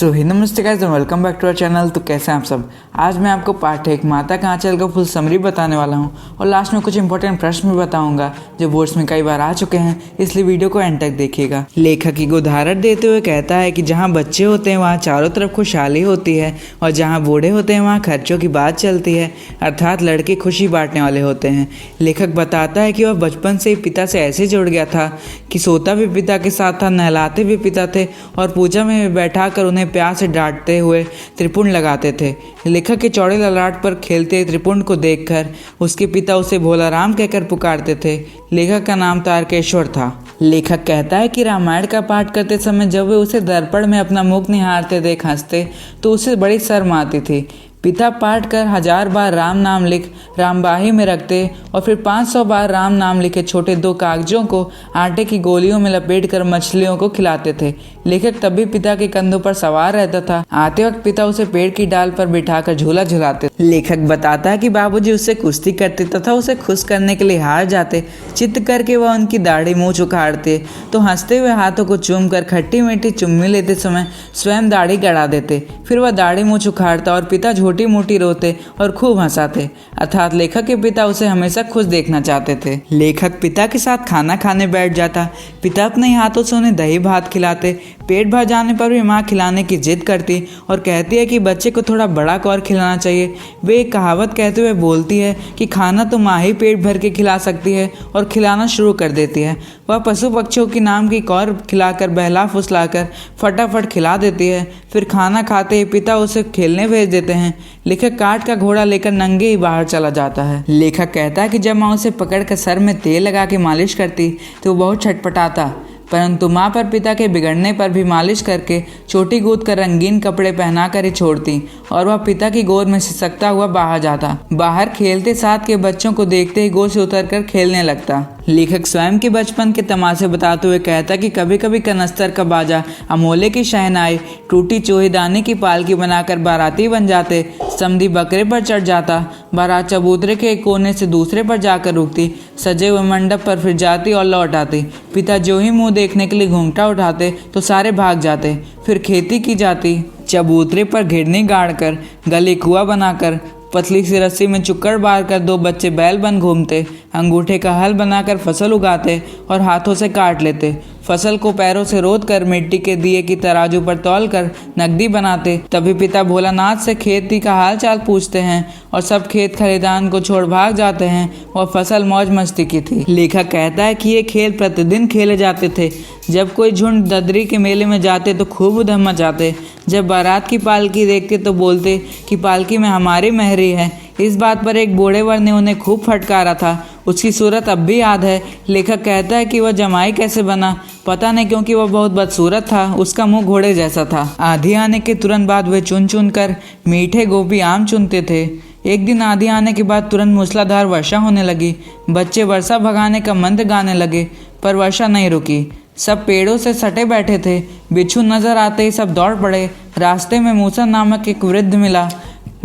सो hi नमस्ते guys, welcome back to our channel. तो कैसे हैं आप सब। आज मैं आपको पार्ट 1 माता का आंचल का फुल समरी बताने वाला हूं और लास्ट में कुछ इंपॉर्टेंट प्रश्न भी बताऊंगा जो बोर्ड्स में कई बार आ चुके हैं, इसलिए वीडियो को एंड तक देखिएगा। लेखक की उदाहरण देते हुए कहता है कि जहाँ बच्चे होते हैं वहाँ चारों तरफ खुशहाली होती है और जहाँ बूढ़े होते हैं वहाँ खर्चों की बात चलती है, अर्थात लड़के खुशी बांटने वाले होते हैं। लेखक बताता है कि वह बचपन से ही पिता से ऐसे जुड़ गया था कि सोता भी पिता के साथ था, नहलाते भी पिता थे और पूजा में बैठा कर उन्हें प्यार से डांटते हुए त्रिपुंड लगाते थे। लेखक के चौड़े ललाट पर खेलते त्रिपुंड को देखकर उसके पिता उसे भोलाराम कहकर पुकारते थे। लेखक का नाम तारकेश्वर था। लेखक कहता है कि रामायण का पाठ करते समय जब वे उसे दर्पण में अपना मुख निहारते देख हंसते तो उसे बड़ी शर्म आती थी। पिता पाठ कर 1000 बार राम नाम लिख रामबाही में रखते और फिर 500 बार राम नाम लिखे छोटे 2 कागजों को आटे की गोलियों में लपेट कर मछलियों को खिलाते थे। लेखक तभी पिता के कंधों पर सवार रहता था। आते वक्त पिता उसे पेड़ की डाल पर बिठाकर झूला झुलाते। लेखक बताता है कि बाबूजी उससे कुश्ती करते तथा उसे खुश करने के लिए हार जाते। चित्त करके वह उनकी दाढ़ी मूंछ उखाड़ते तो हंसते हुए हाथों को चूम कर खट्टी मीठी चुम्मी लेते समय स्वयं दाढ़ी गड़ा देते। फिर वह दाढ़ी मूंछ उखाड़ता और पिता छोटी मोटी रोते और खूब हंसाते। अर्थात लेखक के पिता उसे हमेशा खुश देखना चाहते थे। लेखक पिता के साथ खाना खाने बैठ जाता। पिता अपने हाथों से उन्हें दही भात खिलाते। पेट भर जाने पर भी माँ खिलाने की जिद करती और कहती है कि बच्चे को थोड़ा बड़ा कौर खिलाना चाहिए। वे एक कहावत कहते हुए बोलती है कि खाना तो माँ ही पेट भर के खिला सकती है और खिलाना शुरू कर देती है। वह पशु पक्षियों के नाम की कौर खिलाकर बहला फुसलाकर फटाफट खिला देती है। फिर खाना खाते ही पिता उसे खेलने भेज देते हैं। लेखक काठ का घोड़ा लेकर नंगे ही बाहर चला जाता है। लेखक कहता है कि जब माँ उसे पकड़कर सर में तेल लगा के मालिश करती तो वो बहुत छटपटाता, परंतु माँ पर पिता के बिगड़ने पर भी मालिश करके चोटी गूंथ कर रंगीन कपड़े पहना कर ही छोड़ती और वह पिता की गोद में सिसकता हुआ बाहर जाता। बाहर खेलते साथ के बच्चों को देखते ही गोद से उतरकर खेलने लगता। लेखक स्वयं के बचपन के तमाशे बताते हुए कहता कि कभी कभी कनस्तर का बाजा, अमोले की शहनाई, टूटी चोहीदानी की पालकी बनाकर बाराती बन जाते। समधी बकरे पर चढ़ जाता। बारात चबूतरे के एक कोने से दूसरे पर जाकर रुकती। सजे हुए मंडप पर फिर जाती और लौट आती। पिता जो ही मुंह देखने के लिए घूंघटा उठाते तो सारे भाग जाते। फिर खेती की जाती। चबूतरे पर घिरनी गाड़कर, गली कुआं बनाकर, पतली सी रस्सी में चुक्कड़ बार कर 2 बच्चे बैल बन घूमते। अंगूठे का हल बनाकर फसल उगाते और हाथों से काट लेते। फसल को पैरों से रोध कर मिट्टी के दिए की तराजू पर तौल कर नकदी बनाते। तभी पिता भोलानाथ से खेती का हाल चाल पूछते हैं और सब खेत खलिदान को छोड़ भाग जाते हैं। वह फसल मौज मस्ती की थी। लेखक कहता है कि ये खेल प्रतिदिन खेले जाते थे। जब कोई झुंड ददरी के मेले में जाते तो खूब उधम मचाते। जब बारात की पालकी देखते तो बोलते कि पालकी में हमारी मेहरी है। इस बात पर एक बूढ़े वर ने उन्हें खूब फटकारा था। उसकी सूरत अब भी याद है। लेखक कहता है कि वह जमाई कैसे बना पता नहीं, क्योंकि वह बहुत बदसूरत था। उसका मुंह घोड़े जैसा था। आंधी आने के तुरंत बाद वे चुन चुन कर मीठे गोभी आम चुनते थे। एक दिन आंधी आने के बाद तुरंत मूसलाधार वर्षा होने लगी। बच्चे वर्षा भगाने का मंत्र गाने लगे, पर वर्षा नहीं रुकी। सब पेड़ों से सटे बैठे थे। बिच्छू नजर आते ही सब दौड़ पड़े। रास्ते में मूसा नामक एक वृद्ध मिला।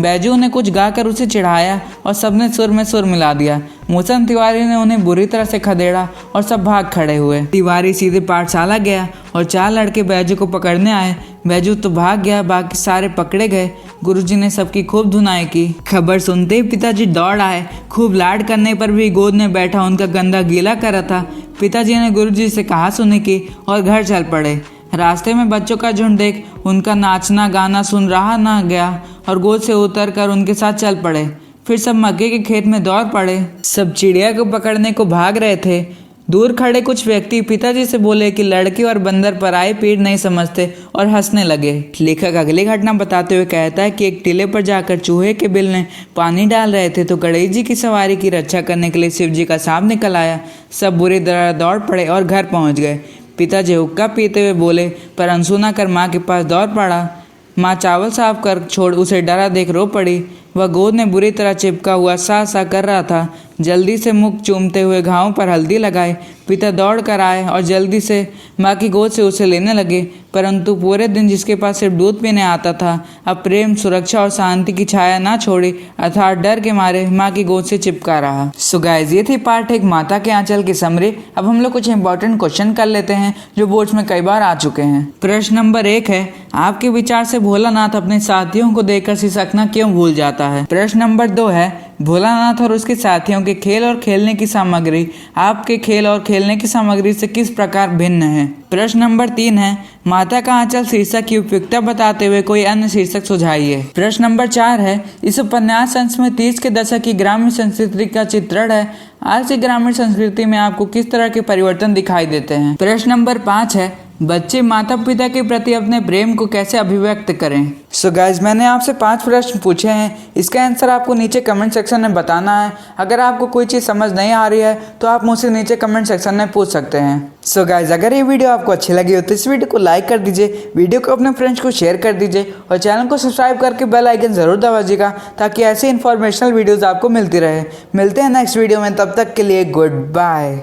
बैजू ने कुछ गाकर उसे चिढ़ाया और सबने सुर में सुर मिला दिया। मूसन तिवारी ने उन्हें बुरी तरह से खदेड़ा और सब भाग खड़े हुए। तिवारी सीधे पाठशाला गया और 4 लड़के बैजू को पकड़ने आए। बैजू तो भाग गया, बाकी सारे पकड़े गए। गुरुजी ने सबकी खूब धुनाई की। खबर सुनते ही पिताजी दौड़ आए। खूब लाड करने पर भी गोद में बैठा उनका गंदा गीला कर रहा था। पिताजी ने गुरुजी से कहा सुनी की और घर चल पड़े। रास्ते में बच्चों का झुंड देख उनका नाचना गाना सुन रहा न गया और गोद से उतर कर उनके साथ चल पड़े। फिर सब मक्के के खेत में दौड़ पड़े। सब चिड़िया को पकड़ने को भाग रहे थे। दूर खड़े कुछ व्यक्ति पिताजी से बोले कि लड़की और बंदर पराई पीड़ नहीं समझते और हंसने लगे। लेखक अगली घटना बताते हुए कहता है कि एक टीले पर जाकर चूहे के बिल ने पानी डाल रहे थे तो गणेश जी की सवारी की रक्षा करने के लिए शिव जी का सांप निकल आया। सब बुरी तरह दौड़ पड़े और घर पहुंच गए। पिताजी हुक्का पीते हुए बोले, पर अनसुना कर माँ के पास दौड़ पड़ा। माँ चावल साफ कर छोड़ उसे डरा देख रो पड़ी। वह गोद में बुरी तरह चिपका हुआ सा कर रहा था। जल्दी से मुख चूमते हुए घावों पर हल्दी लगाए। पिता दौड़ कर आए और जल्दी से माँ की गोद से उसे लेने लगे, परंतु पूरे दिन जिसके पास सिर्फ दूध पीने आता था अब प्रेम, सुरक्षा और शांति की छाया ना छोड़ी, अर्थात डर के मारे माँ की गोद से चिपका रहा। सो गाइस, ये थी पार्ट 1 माता के आंचल की समरी। अब हम लोग कुछ इंपॉर्टेंट क्वेश्चन कर लेते हैं जो बोर्ड्स में कई बार आ चुके हैं। प्रश्न नंबर 1 है, आपके विचार से भोलानाथ अपने साथियों को देखकर सिसकना क्यों भूल जाता है? प्रश्न नंबर 2 है, भोलानाथ और उसके साथियों के खेल और खेलने की सामग्री आपके खेल और खेलने की सामग्री से किस प्रकार भिन्न है? प्रश्न नंबर 3 है, माता का आंचल शीर्षक की उपयुक्तता बताते हुए कोई अन्य शीर्षक सुझाइए। प्रश्न नंबर 4 है, इस उपन्यास अंश में 30 के दशक की ग्रामीण संस्कृति का चित्रण है। आज की ग्रामीण संस्कृति में आपको किस तरह के परिवर्तन दिखाई देते हैं? प्रश्न नंबर 5 है, बच्चे माता पिता के प्रति अपने प्रेम को कैसे अभिव्यक्त करें? सो गाइज, मैंने आपसे 5 प्रश्न पूछे हैं। इसका आंसर आपको नीचे कमेंट सेक्शन में बताना है। अगर आपको कोई चीज़ समझ नहीं आ रही है तो आप मुझसे नीचे कमेंट सेक्शन में पूछ सकते हैं। सो गाइज, अगर ये वीडियो आपको अच्छी लगी हो तो इस वीडियो को लाइक कर दीजिए, वीडियो को अपने फ्रेंड्स को शेयर कर दीजिए और चैनल को सब्सक्राइब करके बेल आइकन जरूर दबाइएगा ताकि ऐसे इन्फॉर्मेशनल वीडियोज़ आपको मिलती रहे। मिलते हैं नेक्स्ट वीडियो में, तब तक के लिए गुड बाय।